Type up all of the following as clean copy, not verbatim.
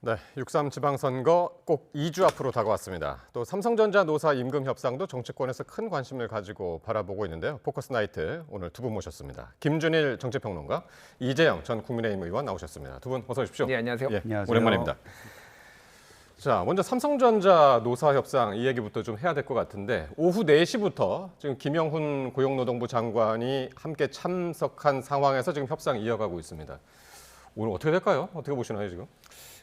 네, 6.3 지방선거 꼭 2주 앞으로 다가왔습니다. 또 삼성전자 노사 임금 협상도 정치권에서 큰 관심을 가지고 바라보고 있는데요. 포커스 나이트 오늘 두 분 모셨습니다. 김준일 정치평론가, 이재영 전 국민의힘 의원 나오셨습니다. 두 분 어서 오십시오. 네, 안녕하세요. 예, 안녕하세요. 오랜만입니다. 자, 먼저 삼성전자 노사 협상 이 얘기부터 좀 해야 될 것 같은데 오후 4시부터 지금 김영훈 고용노동부 장관이 함께 참석한 상황에서 지금 협상이 이어가고 있습니다. 오늘 어떻게 될까요? 어떻게 보시나요, 지금?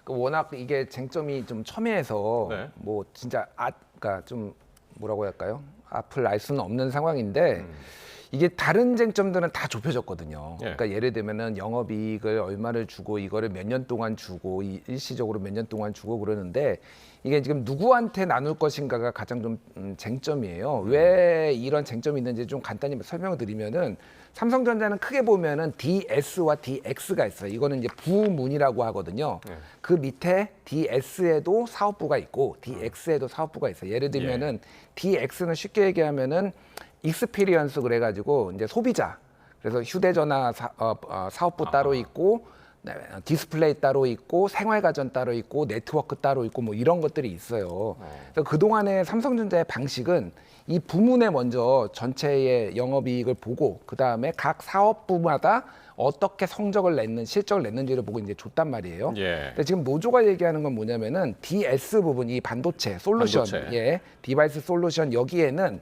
워낙 이게 쟁점이 좀 첨예해서 네. 뭐 진짜 그러니까 좀 뭐라고 할까요? 앞을 알 수는 없는 상황인데 이게 다른 쟁점들은 다 좁혀졌거든요. 예. 그러니까 예를 들면은 영업이익을 얼마를 주고 이거를 몇 년 동안 주고 일시적으로 몇 년 동안 주고 그러는데 이게 지금 누구한테 나눌 것인가가 가장 좀 쟁점이에요. 왜 이런 쟁점이 있는지 좀 간단히 설명을 드리면은 삼성전자는 크게 보면은 DS와 DX가 있어요. 이거는 이제 부문이라고 하거든요. 네. 그 밑에 DS에도 사업부가 있고 DX에도 사업부가 있어요. 예를 들면은 DX는 쉽게 얘기하면은 익스피리언스 그래가지고 이제 소비자. 그래서 휴대전화 사업부 따로 있고 디스플레이 따로 있고 생활가전 따로 있고 네트워크 따로 있고 뭐 이런 것들이 있어요. 그래서 그동안의 삼성전자의 방식은 이 부문에 먼저 전체의 영업이익을 보고 그 다음에 각 사업부마다 어떻게 성적을 냈는 실적을 냈는지를 보고 이제 줬단 말이에요. 예. 근데 지금 노조가 얘기하는 건 뭐냐면은 DS 부분, 이 반도체 솔루션, 반도체. 디바이스 솔루션 여기에는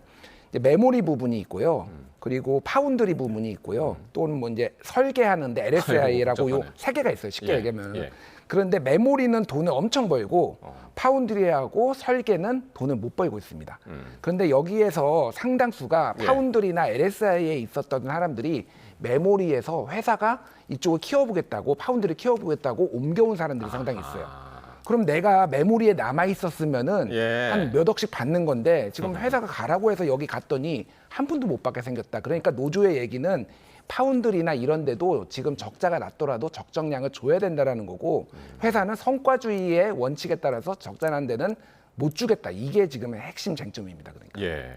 이제 메모리 부분이 있고요. 그리고 파운드리 부분이 있고요. 또는 뭐 이제 설계하는데 LSI라고 아이고, 요 세 개가 있어요. 쉽게 예, 얘기하면. 예. 그런데 메모리는 돈을 엄청 벌고 파운드리하고 설계는 돈을 못 벌고 있습니다. 그런데 여기에서 상당수가 예. 파운드리나 LSI에 있었던 사람들이 메모리에서 회사가 이쪽을 키워보겠다고 파운드리 키워보겠다고 옮겨온 사람들이 상당히 있어요. 그럼 내가 메모리에 남아 있었으면은 예. 한 몇 억씩 받는 건데 지금 회사가 가라고 해서 여기 갔더니 한 푼도 못 받게 생겼다. 그러니까 노조의 얘기는 파운드리나 이런 데도 지금 적자가 났더라도 적정량을 줘야 된다라는 거고 회사는 성과주의의 원칙에 따라서 적자 난 데는 못 주겠다. 이게 지금의 핵심 쟁점입니다. 그러니까. 예.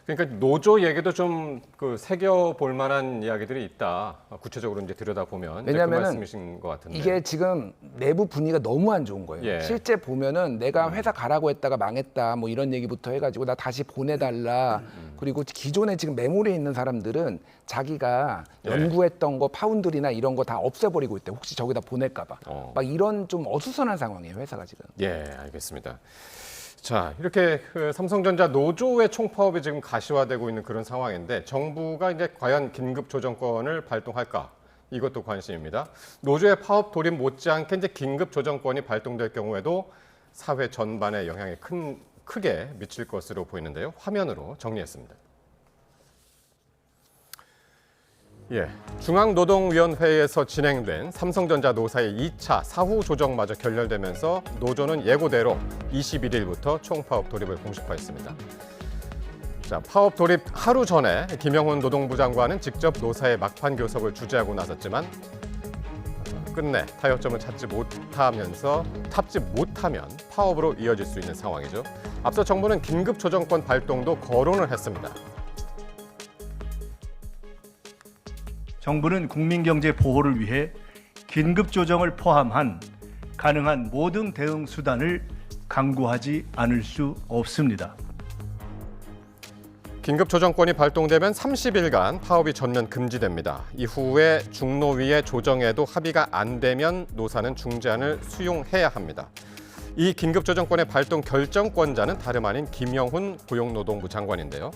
그러니까 노조 얘기도 좀 그 새겨 볼 만한 이야기들이 있다. 구체적으로 이제 들여다보면 이제 그 왜냐면은 말씀이신 것 같은데. 이게 지금 내부 분위기가 너무 안 좋은 거예요. 예. 실제 보면은 내가 회사 가라고 했다가 망했다 뭐 이런 얘기부터 해가지고 나 다시 보내달라. 그리고 기존에 지금 메모리에 있는 사람들은 자기가 예. 연구했던 거 파운드리나 이런 거 다 없애버리고 있대. 혹시 저기다 보낼까봐. 막 이런 좀 어수선한 상황이에요. 회사가 지금. 예, 알겠습니다. 자, 이렇게 그 삼성전자 노조의 총파업이 지금 가시화되고 있는 그런 상황인데 정부가 이제 과연 긴급 조정권을 발동할까? 이것도 관심입니다. 노조의 파업 돌입 못지않게 이제 긴급 조정권이 발동될 경우에도 사회 전반에 영향이 크게 미칠 것으로 보이는데요. 화면으로 정리했습니다. 예, 중앙노동위원회에서 진행된 삼성전자 노사의 2차 사후 조정마저 결렬되면서 노조는 예고대로 21일부터 총파업 돌입을 공식화했습니다. 자, 파업 돌입 하루 전에 김영훈 노동부 장관은 직접 노사의 막판 교섭을 주재하고 나섰지만 끝내 타협점을 찾지 못하면 파업으로 이어질 수 있는 상황이죠. 앞서 정부는 긴급 조정권 발동도 거론을 했습니다. 정부는 국민경제 보호를 위해 긴급 조정을 포함한 가능한 모든 대응 수단을 강구하지 않을 수 없습니다. 긴급 조정권이 발동되면 30일간 파업이 전면 금지됩니다. 이후에 중노위의 조정에도 합의가 안 되면 노사는 중재안을 수용해야 합니다. 이 긴급 조정권의 발동 결정권자는 다름 아닌 김영훈 고용노동부 장관인데요.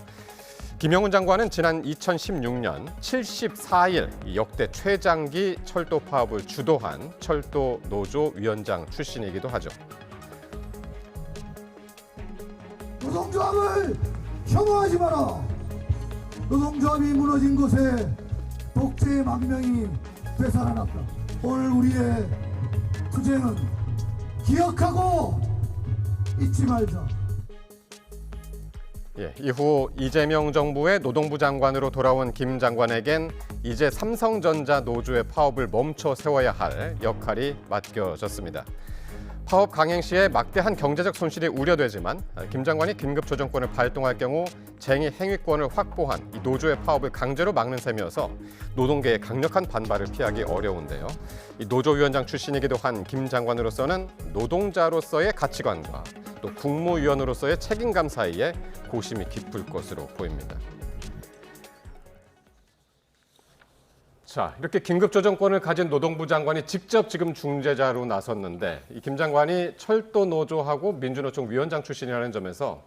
김영훈 장관은 지난 2016년 74일 역대 최장기 철도 파업을 주도한 철도 노조 위원장 출신이기도 하죠. 노동조합을 혐오하지 마라. 노동조합이 무너진 곳에 독재의 망명이 되살아났다. 오늘 우리의 투쟁은 기억하고 잊지 말자. 예, 이후 이재명 정부의 노동부 장관으로 돌아온 김 장관에겐 이제 삼성전자 노조의 파업을 멈춰 세워야 할 역할이 맡겨졌습니다. 파업 강행 시에 막대한 경제적 손실이 우려되지만 김 장관이 긴급 조정권을 발동할 경우 쟁의 행위권을 확보한 이 노조의 파업을 강제로 막는 셈이어서 노동계의 강력한 반발을 피하기 어려운데요. 이 노조위원장 출신이기도 한 김 장관으로서는 노동자로서의 가치관과 또 국무위원으로서의 책임감 사이에 고심이 깊을 것으로 보입니다. 자, 이렇게 긴급 조정권을 가진 노동부 장관이 직접 지금 중재자로 나섰는데 이 김 장관이 철도 노조하고 민주노총 위원장 출신이라는 점에서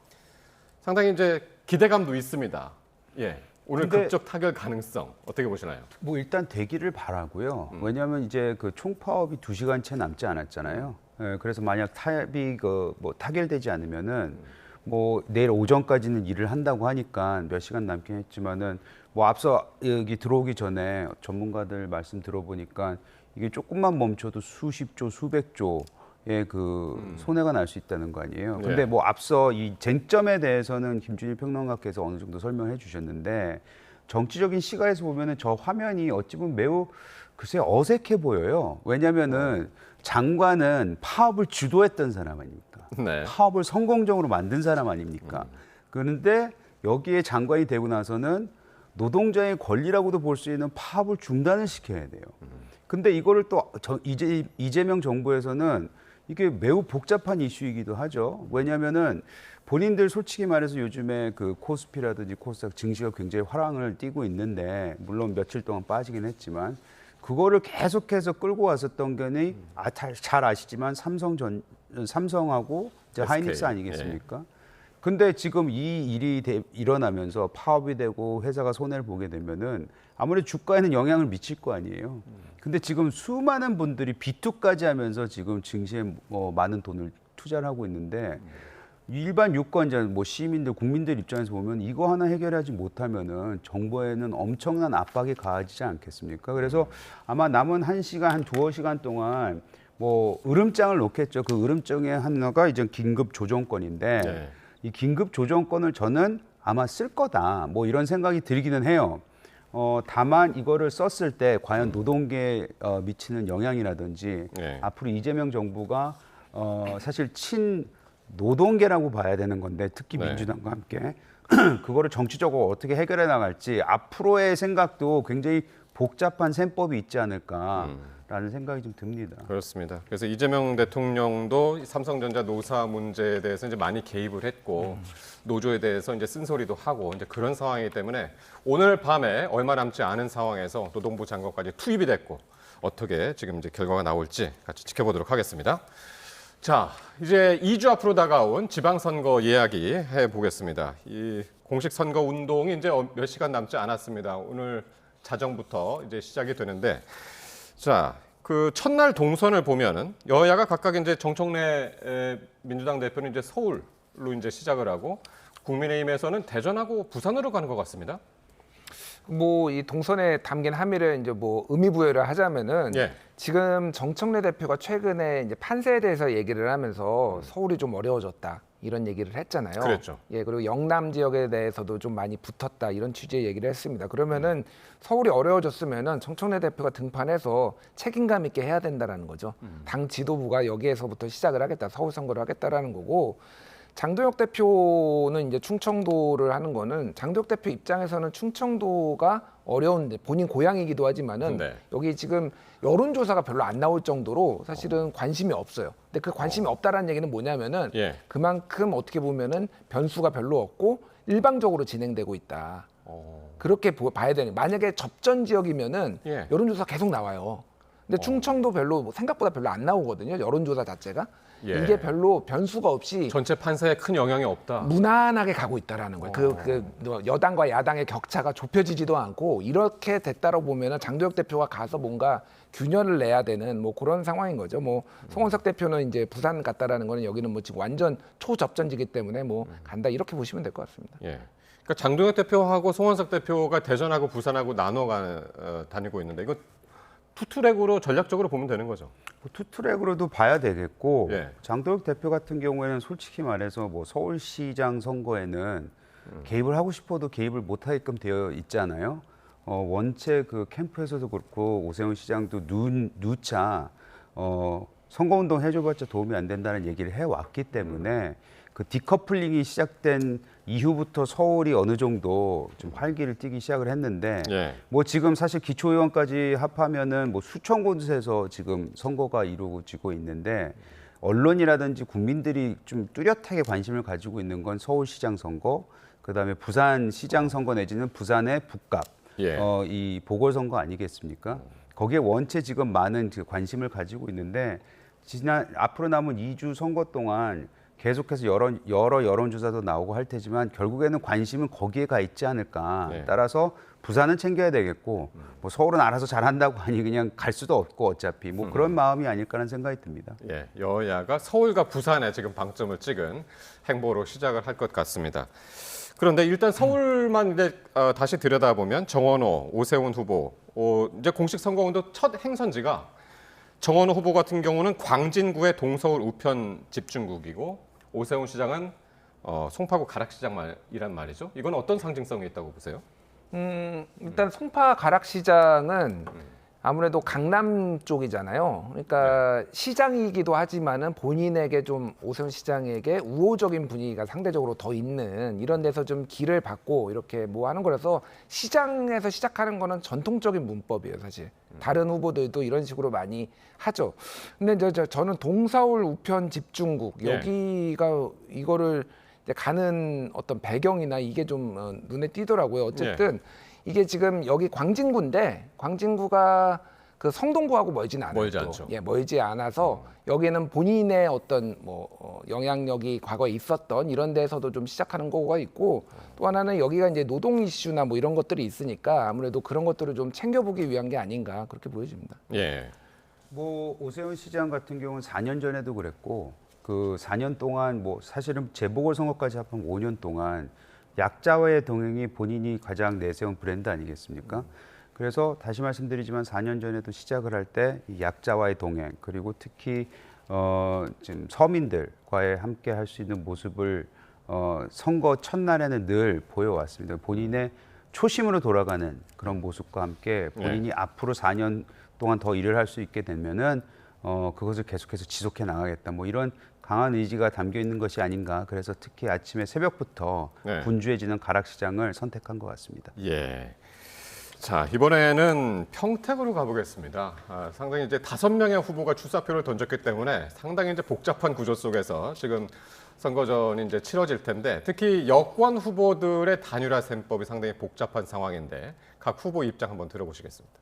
상당히 이제 기대감도 있습니다. 예. 오늘 근데 극적 타결 가능성 어떻게 보시나요? 뭐 일단 되기를 바라고요. 왜냐하면 이제 그 총파업이 2시간 채 남지 않았잖아요. 예, 그래서 만약 타협이 뭐 타결되지 않으면은 뭐 내일 오전까지는 일을 한다고 하니까 몇 시간 남긴 했지만은 뭐 앞서 여기 들어오기 전에 전문가들 말씀 들어보니까 이게 조금만 멈춰도 수십조, 수백조의 그 손해가 날 수 있다는 거 아니에요. 근데 네. 뭐 앞서 이 쟁점에 대해서는 김준일 평론가께서 어느 정도 설명해 주셨는데 정치적인 시각에서 보면은 저 화면이 어찌 보면 매우 글쎄 어색해 보여요. 왜냐면은 장관은 파업을 주도했던 사람 아닙니까? 네. 파업을 성공적으로 만든 사람 아닙니까? 그런데 여기에 장관이 되고 나서는 노동자의 권리라고도 볼 수 있는 파업을 중단을 시켜야 돼요. 근데 이거를 또 이재명 정부에서는 이게 매우 복잡한 이슈이기도 하죠. 왜냐하면은 본인들 솔직히 말해서 요즘에 그 코스피라든지 코스닥 증시가 굉장히 화랑을 띠고 있는데 물론 며칠 동안 빠지긴 했지만 그거를 계속해서 끌고 왔었던 게 잘 아시지만 삼성하고 이제 SK, 하이닉스 아니겠습니까? 근데 지금 이 일이 일어나면서 파업이 되고 회사가 손해를 보게 되면은 아무래도 주가에는 영향을 미칠 거 아니에요. 근데 지금 수많은 분들이 비투까지 하면서 지금 증시에 뭐 많은 돈을 투자를 하고 있는데 일반 유권자, 뭐 시민들, 국민들 입장에서 보면 이거 하나 해결하지 못하면은 정부에는 엄청난 압박이 가해지지 않겠습니까? 그래서 아마 남은 1시간, 한 두어 시간 동안 뭐 으름장을 놓겠죠. 그 으름장의 하나가 이제 긴급 조정권인데 네. 이 긴급 조정권을 저는 아마 쓸 거다. 뭐 이런 생각이 들기는 해요. 다만 이거를 썼을 때 과연 노동계에 미치는 영향이라든지 네. 앞으로 이재명 정부가 사실 노동계라고 봐야 되는 건데 특히 네. 민주당과 함께 그거를 정치적으로 어떻게 해결해 나갈지 앞으로의 생각도 굉장히 복잡한 셈법이 있지 않을까라는 생각이 좀 듭니다. 그렇습니다. 그래서 이재명 대통령도 삼성전자 노사 문제에 대해서 이제 많이 개입을 했고 노조에 대해서 이제 쓴소리도 하고 이제 그런 상황이기 때문에 오늘 밤에 얼마 남지 않은 상황에서 노동부 장관까지 투입이 됐고 어떻게 지금 이제 결과가 나올지 같이 지켜보도록 하겠습니다. 자, 이제 2주 앞으로 다가온 지방선거 이야기 해보겠습니다. 이 공식 선거 운동이 이제 몇 시간 남지 않았습니다. 오늘 자정부터 이제 시작이 되는데, 자, 그 첫날 동선을 보면은 여야가 각각 이제 정청래 민주당 대표는 이제 서울로 이제 시작을 하고 국민의힘에서는 대전하고 부산으로 가는 것 같습니다. 뭐 이 동선에 담긴 함의를 이제 뭐 의미 부여를 하자면은 예. 지금 정청래 대표가 최근에 이제 판세에 대해서 얘기를 하면서 서울이 좀 어려워졌다 이런 얘기를 했잖아요. 그랬죠. 예, 그리고 영남 지역에 대해서도 좀 많이 붙었다 이런 취지의 얘기를 했습니다. 그러면은 서울이 어려워졌으면은 정청래 대표가 등판해서 책임감 있게 해야 된다라는 거죠. 당 지도부가 여기에서부터 시작을 하겠다, 서울 선거를 하겠다라는 거고. 장도혁 대표는 이제 충청도를 하는 거는 장도혁 대표 입장에서는 충청도가 어려운데 본인 고향이기도 하지만은 네. 여기 지금 여론조사가 별로 안 나올 정도로 사실은 관심이 없어요. 근데 그 관심이 없다라는 얘기는 뭐냐면은 예. 그만큼 어떻게 보면은 변수가 별로 없고 일방적으로 진행되고 있다. 그렇게 봐야 되는. 만약에 접전 지역이면은 예. 여론조사 계속 나와요. 근데 충청도 별로 생각보다 별로 안 나오거든요. 여론조사 자체가. 예. 이게 별로 변수가 없이 전체 판세에 큰 영향이 없다. 무난하게 가고 있다라는 거예요. 그 여당과 야당의 격차가 좁혀지지도 않고 이렇게 됐다고 보면은 장도혁 대표가 가서 뭔가 균열을 내야 되는 뭐 그런 상황인 거죠. 뭐 송원석 대표는 이제 부산 갔다라는 거는 여기는 뭐 지금 완전 초접전지기 때문에 뭐 간다 이렇게 보시면 될 것 같습니다. 예. 그러니까 장동혁 대표하고 송원석 대표가 대전하고 부산하고 나눠 다니고 있는데 이거 투트랙으로 전략적으로 보면 되는 거죠. 뭐 투트랙으로도 봐야 되겠고 예. 장도혁 대표 같은 경우에는 솔직히 말해서 뭐 서울시장 선거에는 개입을 하고 싶어도 개입을 못하게끔 되어 있잖아요. 원체 그 캠프에서도 그렇고 오세훈 시장도 누차 선거운동 해줘봤자 도움이 안 된다는 얘기를 해왔기 때문에 그 디커플링이 시작된 이후부터 서울이 어느 정도 좀 활기를 띠기 시작을 했는데 예. 뭐 지금 사실 기초의원까지 합하면은 뭐 수천 곳에서 지금 선거가 이루어지고 있는데 언론이라든지 국민들이 좀 뚜렷하게 관심을 가지고 있는 건 서울시장 선거, 그다음에 부산시장 선거 내지는 부산의 북갑, 예. 이 보궐선거 아니겠습니까? 거기에 원체 지금 많은 그 관심을 가지고 있는데 앞으로 남은 2주 선거 동안 계속해서 여러 여론조사도 나오고 할 테지만 결국에는 관심은 거기에 가 있지 않을까. 네. 따라서 부산은 챙겨야 되겠고 뭐 서울은 알아서 잘한다고 하니 그냥 갈 수도 없고 어차피 뭐 그런 마음이 아닐까라는 생각이 듭니다. 예, 여야가 서울과 부산에 지금 방점을 찍은 행보로 시작을 할 것 같습니다. 그런데 일단 서울만 이제 다시 들여다보면 정원호, 오세훈 후보, 이제 공식 선거운동 첫 행선지가 정원호 후보 같은 경우는 광진구의 동서울 우편 집중국이고 오세훈 시장은 송파구 가락시장이란 말이죠. 이건 어떤 상징성이 있다고 보세요? 일단 송파 가락시장은 아무래도 강남 쪽이잖아요. 그러니까 시장이기도 하지만은 본인에게 좀 오세훈 시장에게 우호적인 분위기가 상대적으로 더 있는 이런 데서 좀 길을 받고 이렇게 뭐 하는 거라서 시장에서 시작하는 거는 전통적인 문법이에요, 사실. 다른 후보들도 이런 식으로 많이 하죠. 근데 저는 동서울 우편 집중국 네. 여기가 이거를 이제 가는 어떤 배경이나 이게 좀 눈에 띄더라고요. 어쨌든 이게 지금 여기 광진구인데 광진구가 그 성동구하고 멀지는 않아요. 멀지 또. 않죠. 예, 멀지 않아서 여기는 본인의 어떤 뭐 영향력이 과거에 있었던 이런 데서도 좀 시작하는 거가 있고 또 하나는 여기가 이제 노동 이슈나 뭐 이런 것들이 있으니까 아무래도 그런 것들을 좀 챙겨보기 위한 게 아닌가 그렇게 보여집니다. 예. 뭐 오세훈 시장 같은 경우는 4년 전에도 그랬고 그 4년 동안 뭐 사실은 재보궐선거까지 합하면 5년 동안 약자와의 동행이 본인이 가장 내세운 브랜드 아니겠습니까? 그래서 다시 말씀드리지만 4년 전에도 시작을 할 때 이 약자와의 동행 그리고 특히 지금 서민들과의 함께 할 수 있는 모습을 선거 첫날에는 늘 보여왔습니다. 본인의 초심으로 돌아가는 그런 모습과 함께 본인이 앞으로 4년 동안 더 일을 할 수 있게 되면은 그것을 계속해서 지속해 나가겠다. 뭐 이런 강한 의지가 담겨 있는 것이 아닌가. 그래서 특히 아침에 새벽부터 네. 분주해지는 가락시장을 선택한 것 같습니다. 예. 자, 이번에는 평택으로 가보겠습니다. 상당히 이제 5명의 후보가 출사표를 던졌기 때문에 상당히 이제 복잡한 구조 속에서 지금 선거전이 이제 치러질 텐데 특히 여권 후보들의 단일화 셈법이 상당히 복잡한 상황인데 각 후보 입장 한번 들어보시겠습니다.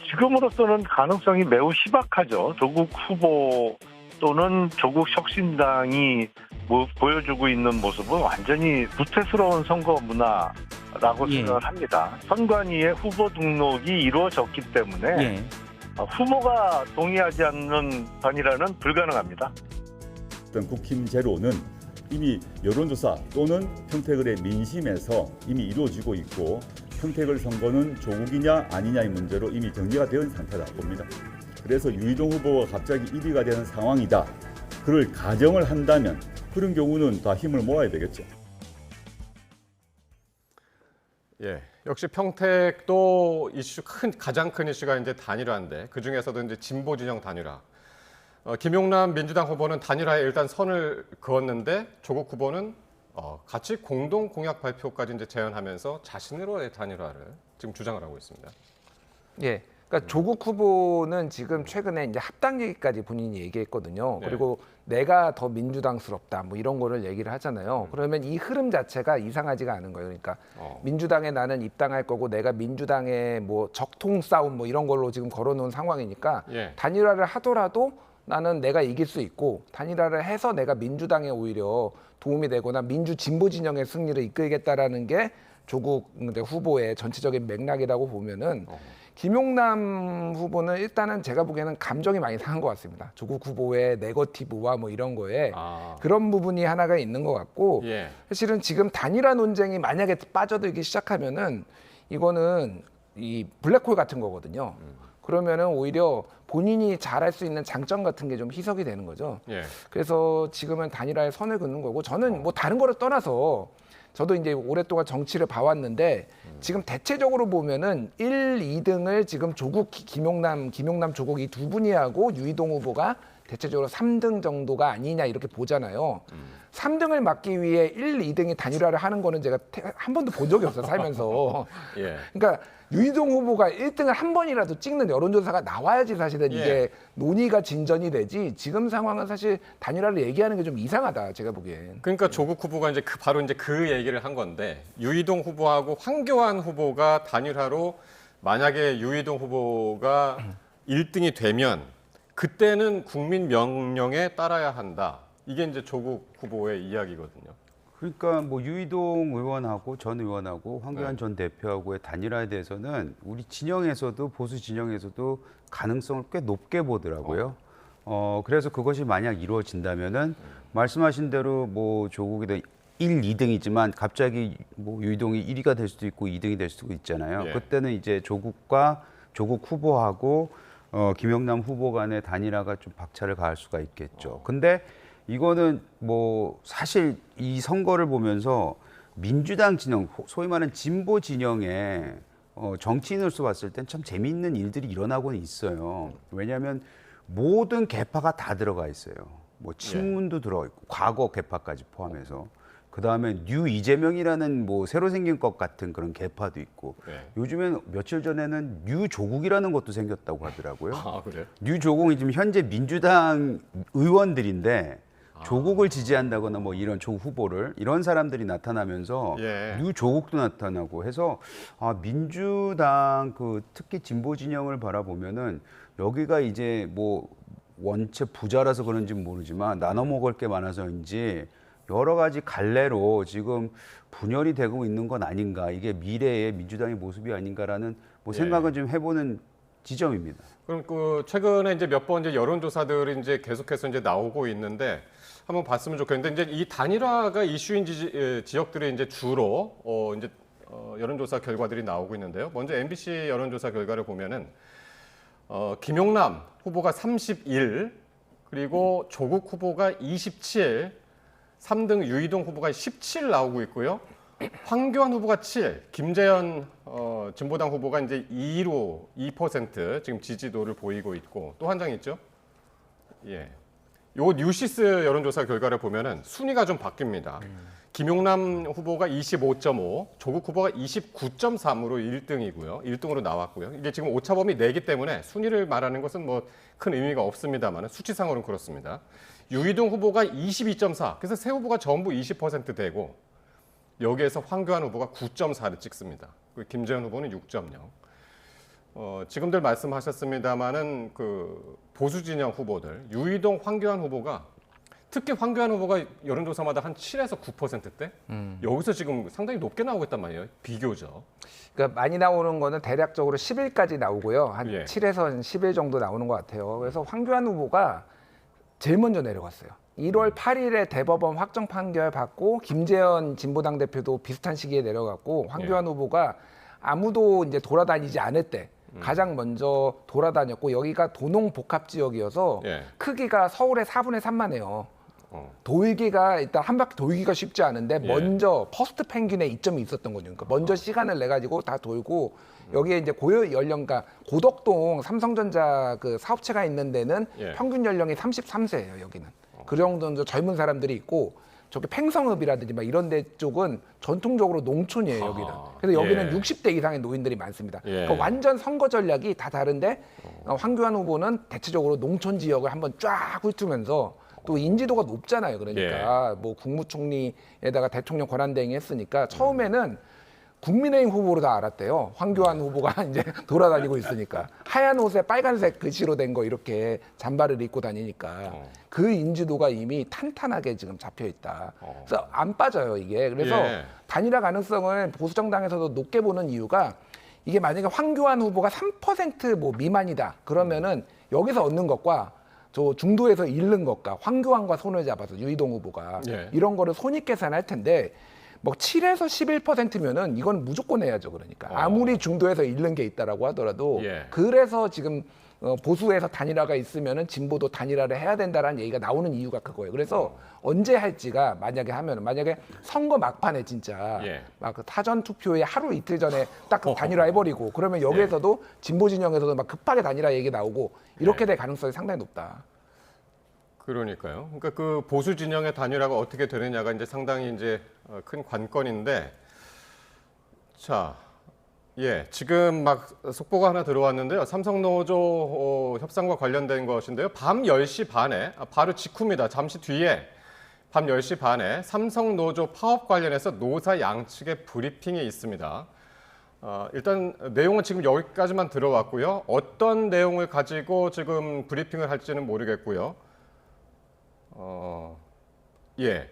지금으로서는 가능성이 매우 희박하죠. 조국 후보 또는 조국 혁신당이 보여주고 있는 모습은 완전히 구태스러운 선거 문화라고 생각을 합니다. 선관위의 후보 등록이 이루어졌기 때문에 후보가 동의하지 않는 단일화는 불가능합니다. 어떤 국힘 제로는 이미 여론조사 또는 평택을의 민심에서 이미 이루어지고 있고 평택을 선거는 조국이냐 아니냐의 문제로 이미 정리가 된 상태다 봅니다. 그래서 유희동 후보가 갑자기 1위가 되는 상황이다. 그걸 가정을 한다면 그런 경우는 다 힘을 모아야 되겠죠. 예, 역시 평택도 가장 큰 이슈가 이제 단일화인데 그 중에서도 이제 진보 진영 단일화. 김용남 민주당 후보는 단일화에 일단 선을 그었는데 조국 후보는 같이 공동 공약 발표까지 이제 제안하면서 자신으로의 단일화를 지금 주장을 하고 있습니다. 예. 그러니까 조국 후보는 지금 최근에 이제 합당 얘기까지 본인이 얘기했거든요. 네. 그리고 내가 더 민주당스럽다 뭐 이런 거를 얘기를 하잖아요. 그러면 이 흐름 자체가 이상하지가 않은 거예요. 그러니까 민주당에 나는 입당할 거고 내가 민주당의 뭐 적통 싸움 뭐 이런 걸로 지금 걸어놓은 상황이니까 예. 단일화를 하더라도 나는 내가 이길 수 있고 단일화를 해서 내가 민주당에 오히려 도움이 되거나 민주 진보 진영의 승리를 이끌겠다라는 게 조국 후보의 전체적인 맥락이라고 보면은 김용남 후보는 일단은 제가 보기에는 감정이 많이 상한 것 같습니다. 조국 후보의 네거티브와 뭐 이런 거에 그런 부분이 하나가 있는 것 같고 예. 사실은 지금 단일화 논쟁이 만약에 빠져들기 시작하면은 이거는 이 블랙홀 같은 거거든요. 그러면은 오히려 본인이 잘할 수 있는 장점 같은 게 좀 희석이 되는 거죠. 예. 그래서 지금은 단일화에 선을 긋는 거고 저는 뭐 다른 거를 떠나서 저도 이제 오랫동안 정치를 봐왔는데 지금 대체적으로 보면은 1, 2등을 지금 조국 김용남 조국 이 두 분이 하고 유이동 후보가 대체적으로 3등 정도가 아니냐 이렇게 보잖아요. 3등을 막기 위해 1, 2등이 단일화를 하는 거는 제가 한 번도 본 적이 없어요, 살면서. 예. 그러니까 유이동 후보가 1등을 한 번이라도 찍는 여론조사가 나와야지 사실은 예. 이게 논의가 진전이 되지 지금 상황은 사실 단일화를 얘기하는 게 좀 이상하다 제가 보기엔. 그러니까 조국 후보가 이제 바로 이제 그 얘기를 한 건데 유이동 후보하고 황교안 후보가 단일화로 만약에 유이동 후보가 1등이 되면 그때는 국민 명령에 따라야 한다. 이게 이제 조국 후보의 이야기거든요. 그러니까 뭐 유이동 의원하고 전 의원하고 황교안 네. 전 대표하고의 단일화에 대해서는 우리 진영에서도 보수 진영에서도 가능성을 꽤 높게 보더라고요. 그래서 그것이 만약 이루어진다면은 말씀하신 대로 뭐 조국이 1, 2등이지만 갑자기 뭐 유이동이 1위가 될 수도 있고 2등이 될 수도 있잖아요. 예. 그때는 이제 조국 후보하고 김영남 후보 간의 단일화가 좀 박차를 가할 수가 있겠죠. 근데 이거는 뭐 사실 이 선거를 보면서 민주당 진영, 소위 말하는 진보 진영의 정치인으로서 봤을 땐 참 재미있는 일들이 일어나고는 있어요. 왜냐하면 모든 계파가 다 들어가 있어요. 뭐 친문도 들어가 있고 과거 계파까지 포함해서. 그 다음에 뉴 이재명이라는 뭐 새로 생긴 것 같은 그런 계파도 있고 네. 요즘엔 며칠 전에는 뉴 조국이라는 것도 생겼다고 하더라고요. 아, 그래요? 뉴 조국이 지금 현재 민주당 의원들인데 조국을 지지한다거나 뭐 이런 조 후보를 이런 사람들이 나타나면서 예. 뉴 조국도 나타나고 해서 민주당 그 특히 진보 진영을 바라보면은 여기가 이제 뭐 원체 부자라서 그런지 모르지만 나눠 먹을 게 많아서인지 여러 가지 갈래로 지금 분열이 되고 있는 건 아닌가, 이게 미래의 민주당의 모습이 아닌가라는 뭐 생각은 좀 해보는 지점입니다. 그럼 그 최근에 이제 몇 번 이제 여론조사들이 이제 계속해서 이제 나오고 있는데 한번 봤으면 좋겠는데 이제 이 단일화가 이슈인 지역들이 이제 주로 이제 여론조사 결과들이 나오고 있는데요. 먼저 MBC 여론조사 결과를 보면은 김용남 후보가 31, 그리고 조국 후보가 27, 3등 유이동 후보가 17 나오고 있고요. 황교안 후보가 7, 김재현 진보당 후보가 이제 2% 지금 지지도를 보이고 있고 또 한 장 있죠. 예. 요 뉴시스 여론조사 결과를 보면은 순위가 좀 바뀝니다. 김용남 후보가 25.5, 조국 후보가 29.3으로 1등이고요. 1등으로 나왔고요. 이게 지금 오차범위 내기 때문에 순위를 말하는 것은 뭐 큰 의미가 없습니다만 수치상으로는 그렇습니다. 유이동 후보가 22.4, 그래서 세 후보가 전부 20% 되고 여기에서 황교안 후보가 9.4를 찍습니다. 김재현 후보는 6.0. 지금들 말씀하셨습니다마는 그 보수 진영 후보들 유이동, 황교안 후보가 특히 황교안 후보가 여론조사마다 한 7에서 9%대 여기서 지금 상당히 높게 나오고 있단 말이에요. 비교적. 그러니까 많이 나오는 거는 대략적으로 10일까지 나오고요. 한 예. 7에서 10일 정도 나오는 것 같아요. 그래서 황교안 후보가 제일 먼저 내려갔어요. 1월 8일에 대법원 확정 판결 받고 김재현 진보당 대표도 비슷한 시기에 내려갔고 황교안 후보가 아무도 이제 돌아다니지 않을 때 가장 먼저 돌아다녔고 여기가 도농 복합 지역이어서 예. 크기가 서울의 4분의 3만 해요. 돌기가 일단 한 바퀴 돌기가 쉽지 않은데 예. 먼저 퍼스트 펭귄의 이점이 있었던 거죠. 그러니까 먼저 시간을 내 가지고 다 돌고 여기에 이제 고요 연령가 고덕동 삼성전자 그 사업체가 있는 데는 예. 평균 연령이 33세예요. 여기는 그 정도 젊은 사람들이 있고 저기 팽성읍이라든지 막 이런 데 쪽은 전통적으로 농촌이에요. 여기는. 그래서 여기는 예. 60대 이상의 노인들이 많습니다. 예. 그러니까 완전 선거 전략이 다 다른데 황교안 후보는 대체적으로 농촌 지역을 한번 쫙 훑으면서 또 인지도가 높잖아요. 그러니까 뭐 국무총리에다가 대통령 권한대행 했으니까 처음에는 국민의힘 후보로 다 알았대요. 황교안 후보가 이제 돌아다니고 있으니까 하얀 옷에 빨간색 글씨로 된 거 이렇게 잠바를 입고 다니니까 그 인지도가 이미 탄탄하게 지금 잡혀 있다. 그래서 안 빠져요 이게. 그래서 예. 단일화 가능성을 보수정당에서도 높게 보는 이유가 이게 만약에 황교안 후보가 3% 뭐 미만이다 그러면은 여기서 얻는 것과 저 중도에서 잃는 것과 황교안과 손을 잡아서 유이동 후보가 예. 이런 거를 손익계산할 텐데 뭐 7에서 11%면은 이건 무조건 해야죠. 그러니까 아무리 중도에서 잃는 게 있다라고 하더라도 예. 그래서 지금 보수에서 단일화가 있으면은 진보도 단일화를 해야 된다라는 얘기가 나오는 이유가 그거예요. 그래서 언제 할지가 만약에 하면은 만약에 선거 막판에 진짜 예. 막그 사전 투표에 하루 이틀 전에 딱 단일화 해버리고 그러면 여기에서도 진보 진영에서도 막 급하게 단일화 얘기 나오고 이렇게 될 가능성이 상당히 높다. 그러니까요. 그러니까 그 보수 진영의 단일화가 어떻게 되느냐가 이제 상당히 이제 큰 관건인데, 자, 예, 지금 막 속보가 하나 들어왔는데요. 삼성노조 협상과 관련된 것인데요. 밤 10시 반에, 바로 직후입니다. 잠시 뒤에 밤 10시 반에 삼성노조 파업 관련해서 노사 양측의 브리핑이 있습니다. 일단 내용은 지금 여기까지만 들어왔고요. 어떤 내용을 가지고 지금 브리핑을 할지는 모르겠고요. 예.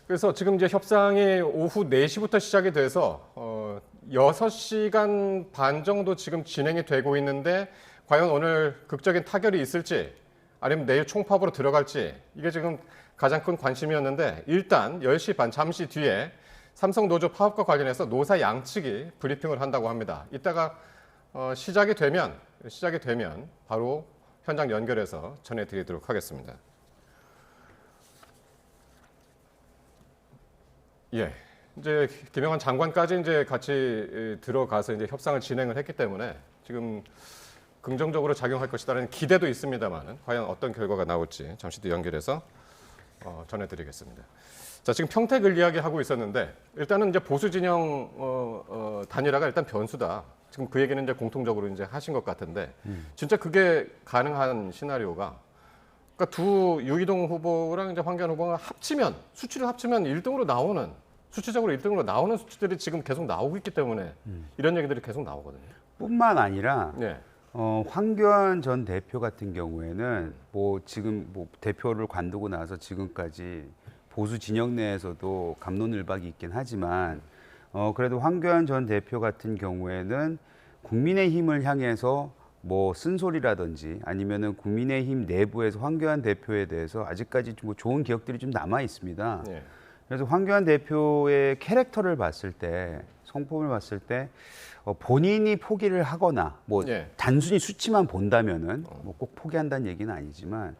그래서 지금 이제 협상이 오후 4시부터 시작이 돼서 6시간 반 정도 지금 진행이 되고 있는데 과연 오늘 극적인 타결이 있을지 아니면 내일 총파업으로 들어갈지 이게 지금 가장 큰 관심이었는데 일단 10시 반 잠시 뒤에 삼성노조 파업과 관련해서 노사 양측이 브리핑을 한다고 합니다. 이따가 시작이 되면 바로 현장 연결해서 전해드리도록 하겠습니다. 예, 이제 김영환 장관까지 이제 같이 들어가서 이제 협상을 진행을 했기 때문에 지금 긍정적으로 작용할 것이라는 기대도 있습니다만은 과연 어떤 결과가 나올지 잠시 뒤 연결해서 전해드리겠습니다. 자, 지금 평택을 이야기하고 있었는데 일단은 이제 보수 진영 단일화가 일단 변수다. 지금 그 얘기는 이제 공통적으로 이제 하신 것 같은데 진짜 그게 가능한 시나리오가. 그러니까 유이동 후보랑 이제 황교안 후보가 합치면 수치를 합치면 1등으로 나오는 수치적으로 1등으로 나오는 수치들이 지금 계속 나오고 있기 때문에 이런 얘기들이 계속 나오거든요. 뿐만 아니라 네. 황교안 전 대표 같은 경우에는 뭐 지금 뭐 대표를 관두고 나서 지금까지 보수 진영 내에서도 갑론을박이 있긴 하지만 그래도 황교안 전 대표 같은 경우에는 국민의힘을 향해서 뭐 쓴소리라든지 아니면은 국민의힘 내부에서 황교안 대표에 대해서 아직까지 뭐 좋은 기억들이 좀 남아 있습니다. 네. 그래서 황교안 대표의 캐릭터를 봤을 때, 성품을 봤을 때 본인이 포기를 하거나 뭐 네. 단순히 수치만 본다면은 뭐 꼭 포기한다는 얘기는 아니지만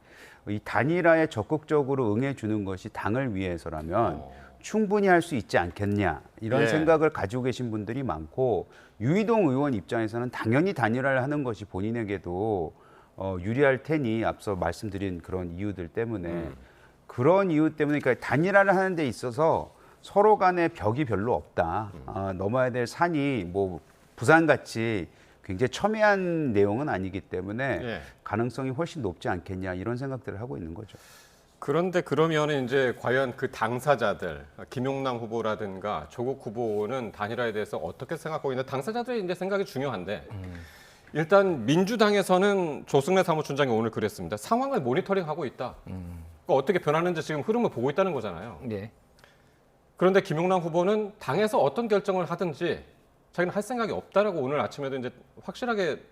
이 단일화에 적극적으로 응해주는 것이 당을 위해서라면 충분히 할 수 있지 않겠냐 이런 예. 생각을 가지고 계신 분들이 많고 유이동 의원 입장에서는 당연히 단일화를 하는 것이 본인에게도 유리할 테니 앞서 말씀드린 그런 이유들 때문에 그런 이유 때문에 그러니까 단일화를 하는 데 있어서 서로 간에 벽이 별로 없다. 넘어야 될 산이 뭐 부산같이 굉장히 첨예한 내용은 아니기 때문에 예. 가능성이 훨씬 높지 않겠냐 이런 생각들을 하고 있는 거죠. 그런데 그러면 이제 과연 그 당사자들, 김용남 후보라든가 조국 후보는 단일화에 대해서 어떻게 생각하고 있는지 당사자들의 이제 생각이 중요한데 일단 민주당에서는 조승래 사무총장이 오늘 그랬습니다. 상황을 모니터링하고 있다. 그러니까 어떻게 변하는지 지금 흐름을 보고 있다는 거잖아요. 네. 그런데 김용남 후보는 당에서 어떤 결정을 하든지 자기는 할 생각이 없다라고 오늘 아침에도 이제 확실하게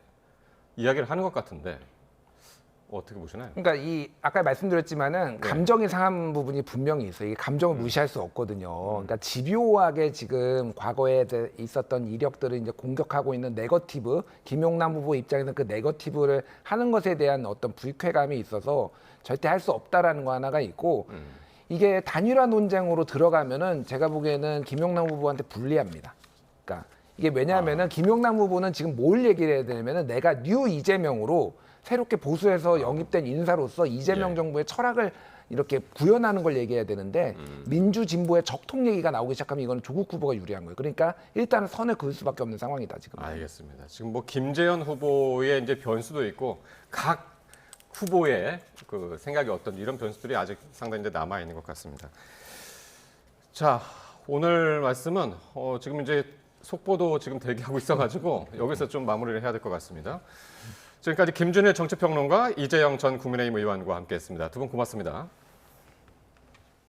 이야기를 하는 것 같은데 어떻게 보시나요? 그러니까 이 아까 말씀드렸지만은 네. 감정이 상한 부분이 분명히 있어요. 이게 감정을 무시할 수 없거든요. 그러니까 집요하게 지금 과거에 있었던 이력들을 이제 공격하고 있는 네거티브, 김용남 후보 입장에서는 그 네거티브를 하는 것에 대한 어떤 불쾌감이 있어서 절대 할 수 없다라는 거 하나가 있고 이게 단일화 논쟁으로 들어가면은 제가 보기에는 김용남 후보한테 불리합니다. 그러니까 이게 왜냐하면은 김용남 후보는 지금 뭘 얘기를 해야 되냐면은 내가 뉴 이재명으로 새롭게 보수에서 영입된 인사로서 이재명 예. 정부의 철학을 이렇게 구현하는 걸 얘기해야 되는데 민주 진보의 적통 얘기가 나오기 시작하면 이건 조국 후보가 유리한 거예요. 그러니까 일단은 선을 그을 수밖에 없는 상황이다 지금. 알겠습니다. 지금 뭐 김재현 후보의 이제 변수도 있고 각 후보의 그 생각이 어떤 이런 변수들이 아직 상당히 이제 남아 있는 것 같습니다. 자, 오늘 말씀은 지금 이제 속보도 지금 대기하고 있어가지고 여기서 좀 마무리를 해야 될 것 같습니다. 지금까지 김준일 정치평론가 이재영 전 국민의힘 의원과 함께했습니다. 두 분 고맙습니다.